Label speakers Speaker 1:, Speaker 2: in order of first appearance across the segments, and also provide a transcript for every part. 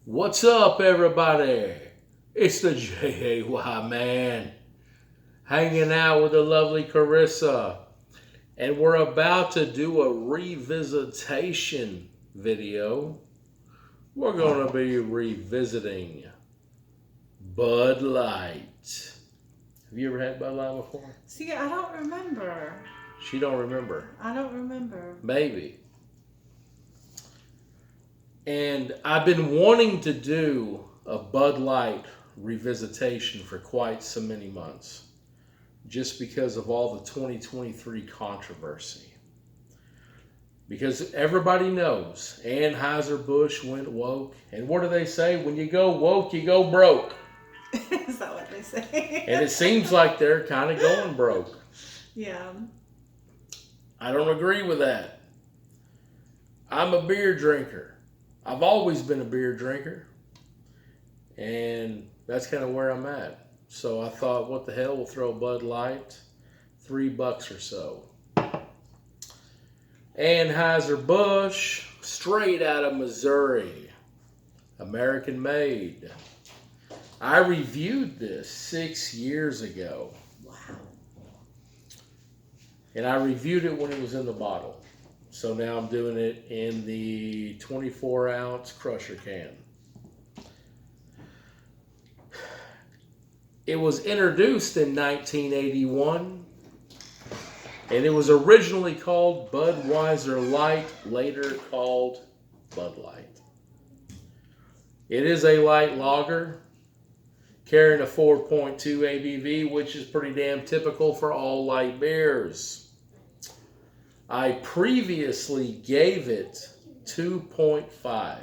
Speaker 1: What's up, everybody? It's the JAY man hanging out with the lovely Charissa, and we're about to do a revisitation video. We're going to be revisiting Bud Light. Have you ever had Bud Light before?
Speaker 2: See, I don't remember.
Speaker 1: She don't remember.
Speaker 2: I don't remember.
Speaker 1: Maybe. And I've been wanting to do a Bud Light revisitation for quite so many months, just because of all the 2023 controversy. Because everybody knows Anheuser-Busch went woke. And what do they say? When you go woke, you go broke.
Speaker 2: Is that what they say?
Speaker 1: And it seems like they're kind of going broke.
Speaker 2: Yeah.
Speaker 1: I don't agree with that. I'm a beer drinker. I've always been a beer drinker, and that's kind of where I'm at. So I thought, what the hell, we'll throw Bud Light, $3 or so. Anheuser-Busch, straight out of Missouri, American made. I reviewed this 6 years ago.
Speaker 2: Wow.
Speaker 1: And I reviewed it when it was in the bottle. So now I'm doing it in the 24-ounce crusher can. It was introduced in 1981, and it was originally called Budweiser Light, later called Bud Light. It is a light lager, carrying a 4.2 ABV, which is pretty damn typical for all light beers. I previously gave it 2.5 out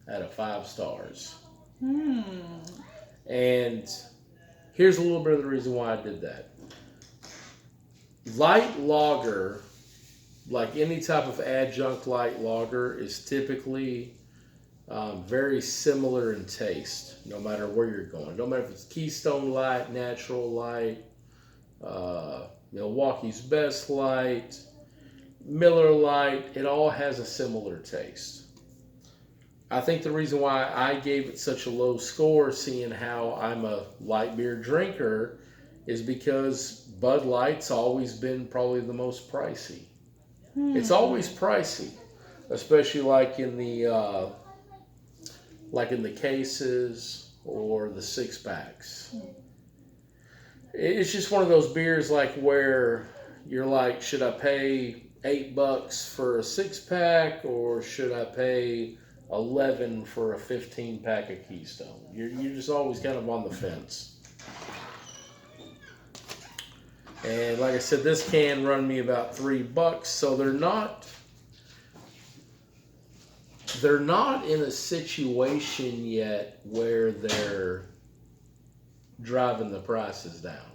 Speaker 1: of 5 stars. And here's a little bit of the reason why I did that. Light lager, like any type of adjunct light lager, is typically very similar in taste, no matter where you're going. No matter if it's Keystone Light, Natural Light, Milwaukee's Best Light, Miller Lite, it all has a similar taste. I think the reason why I gave it such a low score, seeing how I'm a light beer drinker, is because Bud Light's always been probably the most pricey. It's always pricey, especially like in the cases or the 6-packs. It's just one of those beers like where you're like, should I pay $8 for a 6-pack, or should I pay $11 for a 15-pack of Keystone? You're just always kind of on the fence. And like I said, this can run me about $3, so they're not in a situation yet where they're driving the prices down.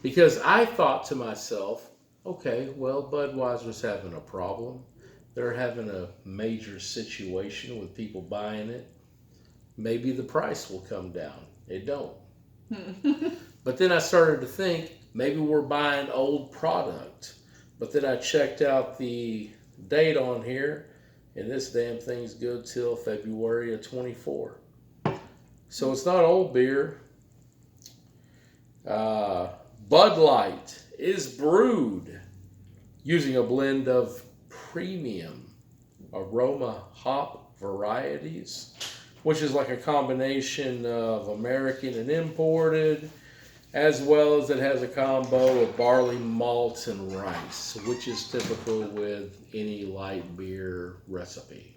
Speaker 1: Because I thought to myself, okay, well, Budweiser's having a problem. They're having a major situation with people buying it. Maybe the price will come down. It don't. But then I started to think, maybe we're buying old product. But then I checked out the date on here, and this damn thing's good till February of 24. So it's not old beer. Bud Light is brewed using a blend of premium aroma hop varieties, which is like a combination of American and imported, as well as it has a combo of barley malts and rice, which is typical with any light beer recipe.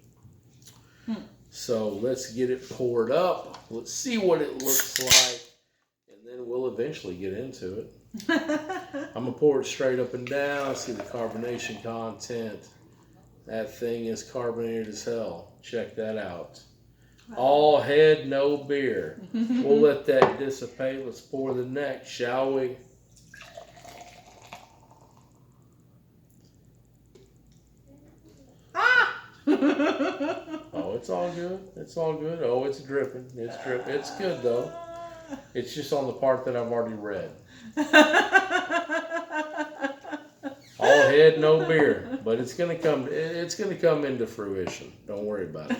Speaker 1: So let's get it poured up. Let's see what it looks like, and then we'll eventually get into it. I'm going to pour it straight up and down, see the carbonation content. That thing is carbonated as hell. Check that out. All head, no beer. We'll let that dissipate. Let's pour the next, shall we? Oh, it's all good. It's all good. Oh, it's dripping. It's dripping. It's good, though. It's just on the part that I've already read. All head, no beer. but it's gonna come. It's gonna come into fruition. Don't worry about it.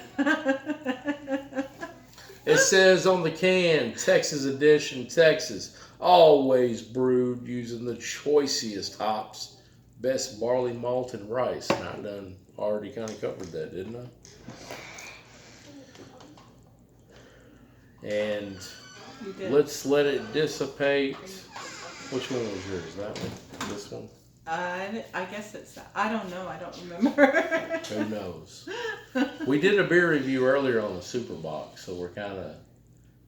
Speaker 1: It says on the can, Texas Edition, Texas, always brewed using the choicest hops, best barley malt and rice. And I done already kind of covered that, didn't I? And let's let it dissipate. Which one was yours? That one? This one?
Speaker 2: I guess it's that. I don't know. I don't remember.
Speaker 1: Who knows? We did a beer review earlier on the Super Box, so we're kind of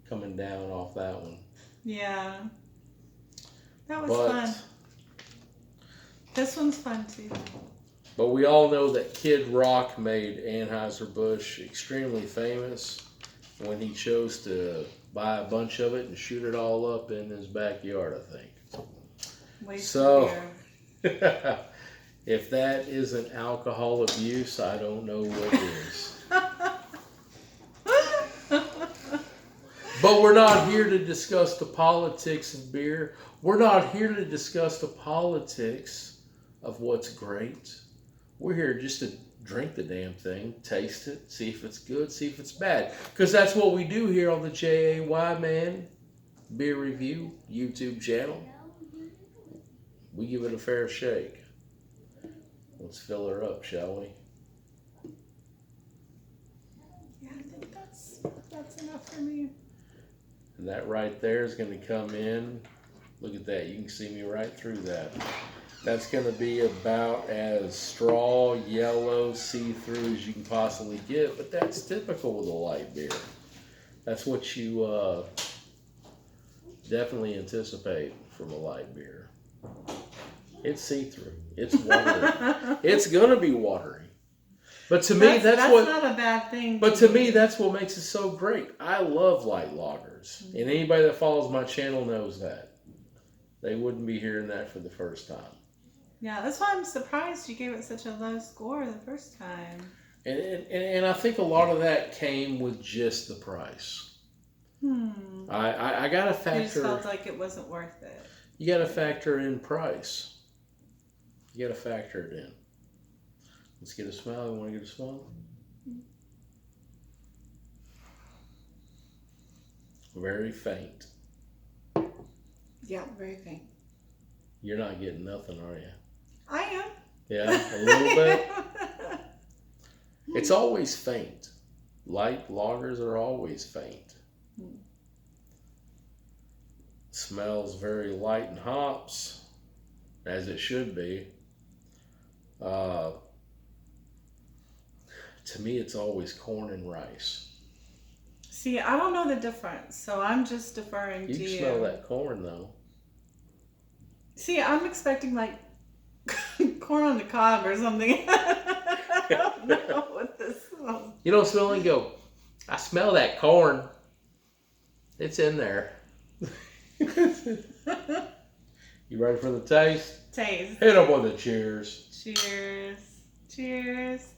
Speaker 1: coming down off that one.
Speaker 2: Yeah. That was fun. This one's fun too.
Speaker 1: But we all know that Kid Rock made Anheuser-Busch extremely famous when he chose to buy a bunch of it and shoot it all up in his backyard, I think. So, if that isn't alcohol abuse, I don't know what is. But we're not here to discuss the politics of beer. We're not here to discuss the politics of what's great. We're here just to drink the damn thing, taste it, see if it's good, see if it's bad. Because that's what we do here on the JAY Man Beer Review YouTube channel. We give it a fair shake. Let's fill her up, shall we?
Speaker 2: Yeah, I think that's enough for me.
Speaker 1: And that right there is going to come in. Look at that. You can see me right through that. That's going to be about as straw, yellow, see-through as you can possibly get. But that's typical with a light beer. That's what you definitely anticipate from a light beer. It's see-through. It's watery. It's going to be watery. But to me, that's
Speaker 2: not a bad thing.
Speaker 1: But to me, that's what makes it so great. I love light lagers. Mm-hmm. And anybody that follows my channel knows that. They wouldn't be hearing that for the first time.
Speaker 2: Yeah, that's why I'm surprised you gave it such a low score the first time.
Speaker 1: And I think a lot of that came with just the price. I got to factor... You
Speaker 2: just felt like it wasn't worth it.
Speaker 1: You got to factor in price. You got to factor it in. Let's get a smell. You want to get a smell? Very faint.
Speaker 2: Yeah, very faint.
Speaker 1: You're not getting nothing, are you?
Speaker 2: I am.
Speaker 1: Yeah, a little bit. It's always faint. Light lagers are always faint. Smells very light and hops, as it should be. To me, it's always corn and rice.
Speaker 2: See, I don't know the difference, so I'm just deferring to you.
Speaker 1: You can smell that corn, though.
Speaker 2: See, I'm expecting like corn on the cob or something. I don't know what this smells.
Speaker 1: You don't smell it and go, I smell that corn. It's in there. You ready for the taste?
Speaker 2: Taste.
Speaker 1: Hit them with a cheers.
Speaker 2: Cheers. Cheers.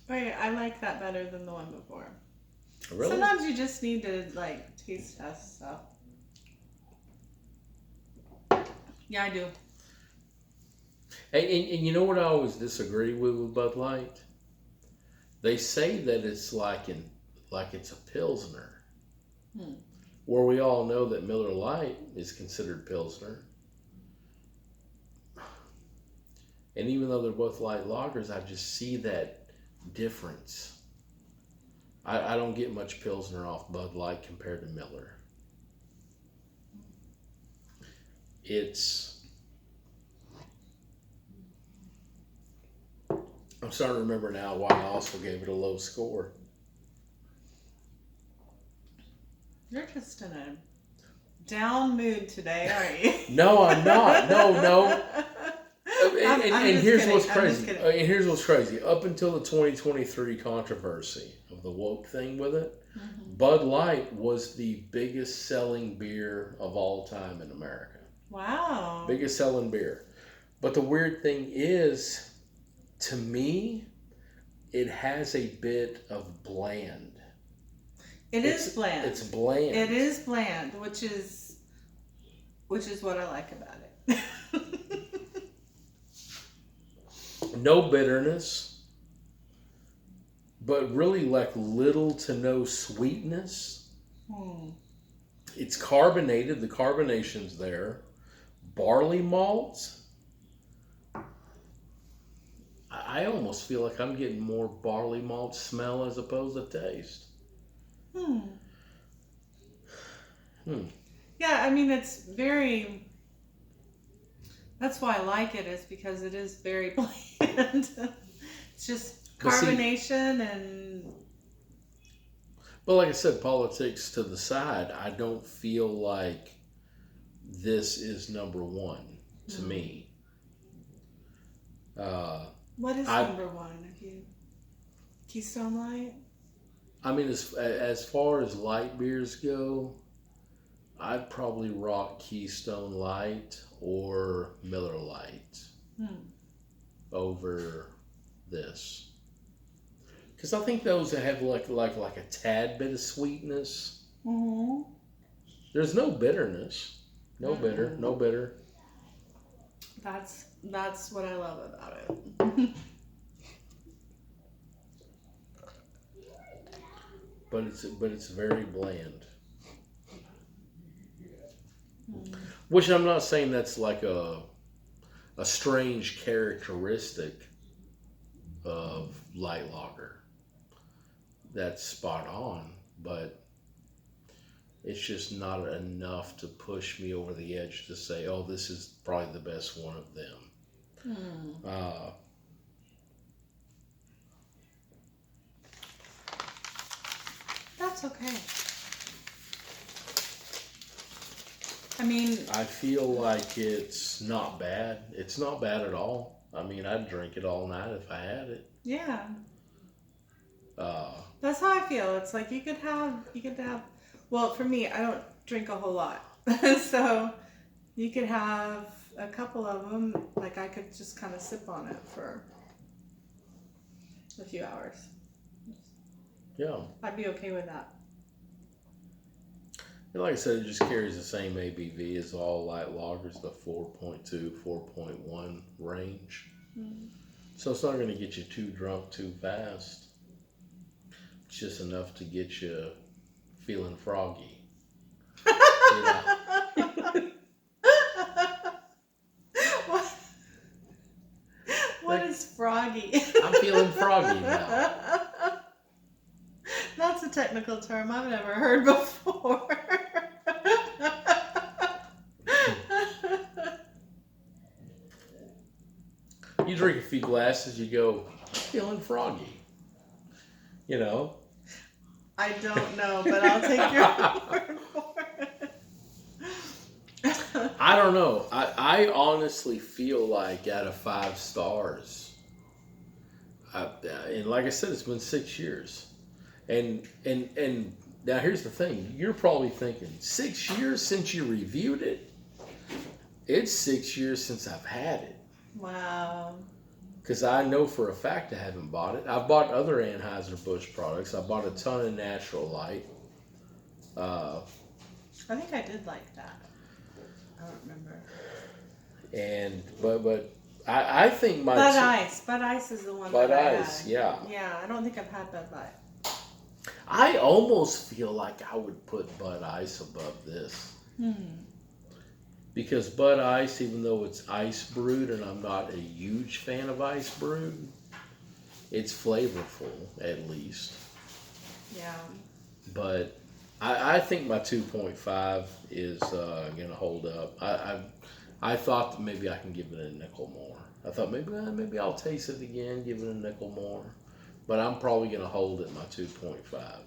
Speaker 2: Wait, I like that better than the one before.
Speaker 1: Really?
Speaker 2: Sometimes you just need to like taste test stuff. Yeah, I do.
Speaker 1: And you know what I always disagree with Bud Light? They say that it's like it's a Pilsner. Where we all know that Miller Lite is considered Pilsner. And even though they're both light lagers, I just see that difference. I don't get much Pilsner off Bud Light compared to Miller. I'm starting to remember now why I also gave it a low score.
Speaker 2: You're just in a down mood today, aren't you?
Speaker 1: No, I'm not. No. And here's
Speaker 2: kidding.
Speaker 1: what's crazy. And here's what's crazy. Up until the 2023 controversy of the woke thing with it, Bud Light was the biggest selling beer of all time in America.
Speaker 2: Wow.
Speaker 1: Biggest selling beer. But the weird thing is, to me, it has a bit of bland.
Speaker 2: It is bland.
Speaker 1: It's bland.
Speaker 2: It is bland, which is what I like about it.
Speaker 1: No bitterness, but really like little to no sweetness. It's carbonated. The carbonation's there. Barley malts. I almost feel like I'm getting more barley malt smell as opposed to taste.
Speaker 2: Yeah, I mean, it's very... That's why I like it, is because it is very bland. It's just carbonation and...
Speaker 1: But like I said, politics to the side, I don't feel like this is number one to me.
Speaker 2: What is number one? If you Keystone Light?
Speaker 1: I mean, as far as light beers go, I'd probably rock Keystone Light or Miller Lite over this, because I think those that have like a tad bit of sweetness. There's no bitterness, no bitter.
Speaker 2: That's what I love about it.
Speaker 1: But it's very bland. Which I'm not saying that's like a strange characteristic of light lager. That's spot on, but it's just not enough to push me over the edge to say, oh, this is probably the best one of them.
Speaker 2: That's okay. I mean,
Speaker 1: I feel like it's not bad. It's not bad at all. I mean, I'd drink it all night if I had it.
Speaker 2: Yeah. That's how I feel. It's like you could have, well, for me, I don't drink a whole lot. So you could have a couple of them. Like I could just kind of sip on it for a few hours.
Speaker 1: Yeah.
Speaker 2: I'd be okay with that.
Speaker 1: And like I said, it just carries the same ABV as all light lagers, the 4.2, 4.1 range. So it's not going to get you too drunk too fast. It's just enough to get you feeling froggy.
Speaker 2: What is froggy?
Speaker 1: I'm feeling froggy now.
Speaker 2: That's a technical term I've never heard before.
Speaker 1: You drink a few glasses, you go, I'm feeling froggy. You know?
Speaker 2: I don't know, but I'll take your word for it.
Speaker 1: I don't know. I honestly feel like out of 5 stars, and like I said, it's been 6 years. And now here's the thing. You're probably thinking, 6 years since you reviewed it? It's 6 years since I've had it.
Speaker 2: Wow.
Speaker 1: Because I know for a fact I haven't bought it. I've bought other Anheuser-Busch products. I bought a ton of Natural Light.
Speaker 2: I think I did like that. I don't remember.
Speaker 1: But I think my...
Speaker 2: Bud Ice is the one
Speaker 1: Bud
Speaker 2: that
Speaker 1: Ice,
Speaker 2: I had.
Speaker 1: yeah.
Speaker 2: Yeah, I don't think I've had Bud Light.
Speaker 1: I almost feel like I would put Bud Ice above this. Because Bud Ice, even though it's ice brewed, and I'm not a huge fan of ice brewed, it's flavorful, at least.
Speaker 2: Yeah.
Speaker 1: But I think my 2.5 is going to hold up. I thought that maybe I can give it a nickel more. I thought maybe I'll taste it again, give it a nickel more. But I'm probably going to hold at my 2.5.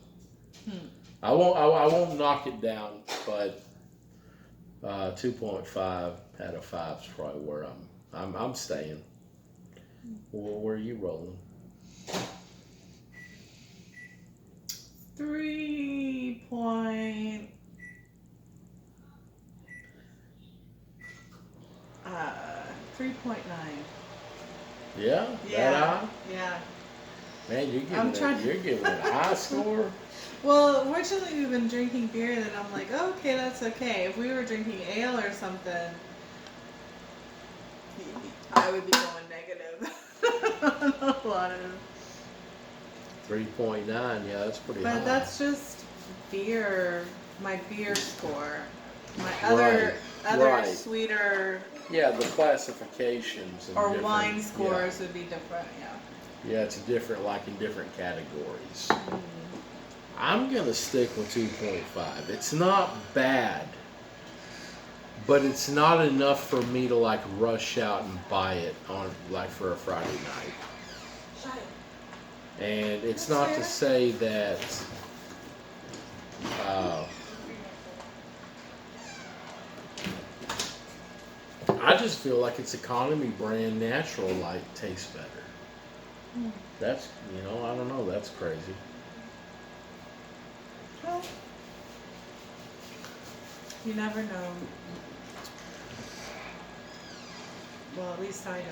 Speaker 1: I won't knock it down, but 2.5 out of 5 is probably where I'm staying. Where are you rolling?
Speaker 2: 3.9.
Speaker 1: Yeah?
Speaker 2: Yeah.
Speaker 1: That high?
Speaker 2: Yeah.
Speaker 1: Man, you're giving it a high score.
Speaker 2: Well, fortunately, we've been drinking beer, and I'm like, oh, okay, that's okay. If we were drinking ale or something, I would be going negative on a lot of.
Speaker 1: 3.9. Yeah, that's pretty high.
Speaker 2: But that's just beer. My beer score. My other
Speaker 1: right.
Speaker 2: sweeter
Speaker 1: Yeah, the classifications and
Speaker 2: or
Speaker 1: different-
Speaker 2: wine scores would be different. Yeah.
Speaker 1: Yeah, it's different, like in different categories. I'm gonna stick with 2.5. It's not bad, but it's not enough for me to like rush out and buy it on like for a Friday night. And it's not to say that I just feel like its economy brand Natural Light tastes better. That's, I don't know, that's crazy.
Speaker 2: Well, you never know. Well, at least I don't,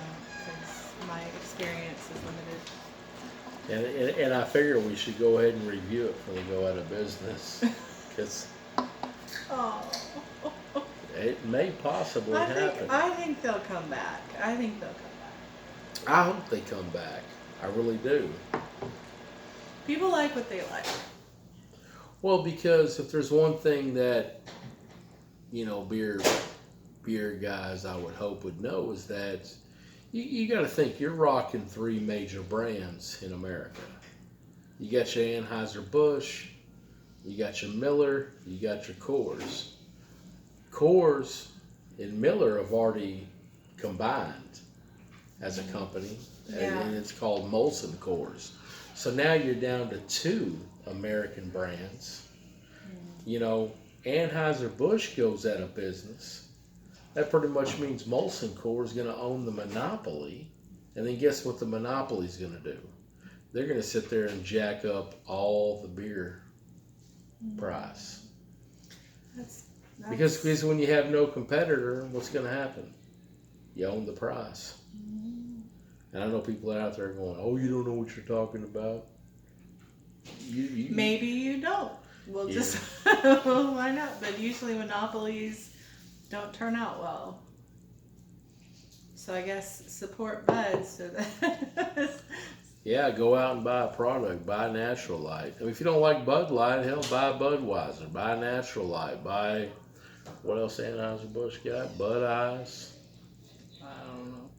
Speaker 2: because my experience is limited.
Speaker 1: And I figure we should go ahead and review it before they go out of business. Because
Speaker 2: Oh.
Speaker 1: it may possibly happen.
Speaker 2: I think they'll come back. I think they'll come back.
Speaker 1: I hope they come back. I really do.
Speaker 2: People like what they like.
Speaker 1: Well, because if there's one thing that, beer guys I would hope would know is that you got to think you're rocking 3 major brands in America. You got your Anheuser-Busch, you got your Miller, you got your Coors. Coors and Miller have already combined as a company, and it's called Molson Coors. So now you're down to 2 American brands. Anheuser-Busch goes out of business. That pretty much means Molson Coors is going to own the monopoly. And then guess what the monopoly is going to do? They're going to sit there and jack up all the beer price. Because when you have no competitor, what's going to happen? You own the price. And I know people out there going, oh, you don't know what you're talking about.
Speaker 2: Maybe you don't. We'll just find out. But usually monopolies don't turn out well. So I guess support Bud so that
Speaker 1: yeah, go out and buy a product. Buy Natural Light. I mean, if you don't like Bud Light, hell, buy Budweiser. Buy Natural Light. Buy, what else Anheuser-Busch got? Bud Ice.
Speaker 2: I don't know.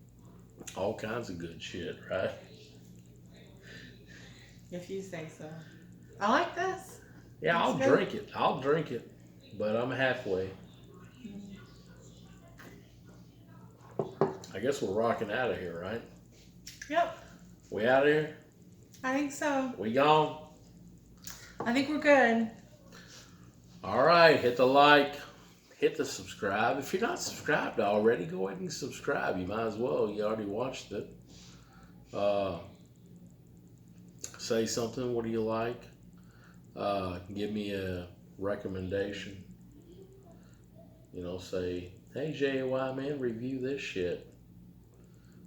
Speaker 1: All kinds of good shit, right?
Speaker 2: If you say so. I like this.
Speaker 1: Yeah,
Speaker 2: That's
Speaker 1: I'll
Speaker 2: good.
Speaker 1: drink it. I'll drink it. But I'm halfway. I guess we're rocking out of here, right?
Speaker 2: Yep.
Speaker 1: We out of here?
Speaker 2: I think so.
Speaker 1: We gone?
Speaker 2: I think we're good.
Speaker 1: All right. Hit the like. Hit the subscribe. If you're not subscribed already, go ahead and subscribe. You might as well. You already watched it. Say something. What do you like? Give me a recommendation. Say, hey, JY, man, review this shit.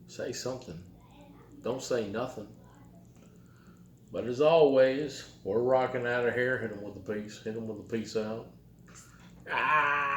Speaker 1: Say something. Don't say nothing. But as always, we're rocking out of here. Hit them with a peace. Hit them with a peace out. Ah!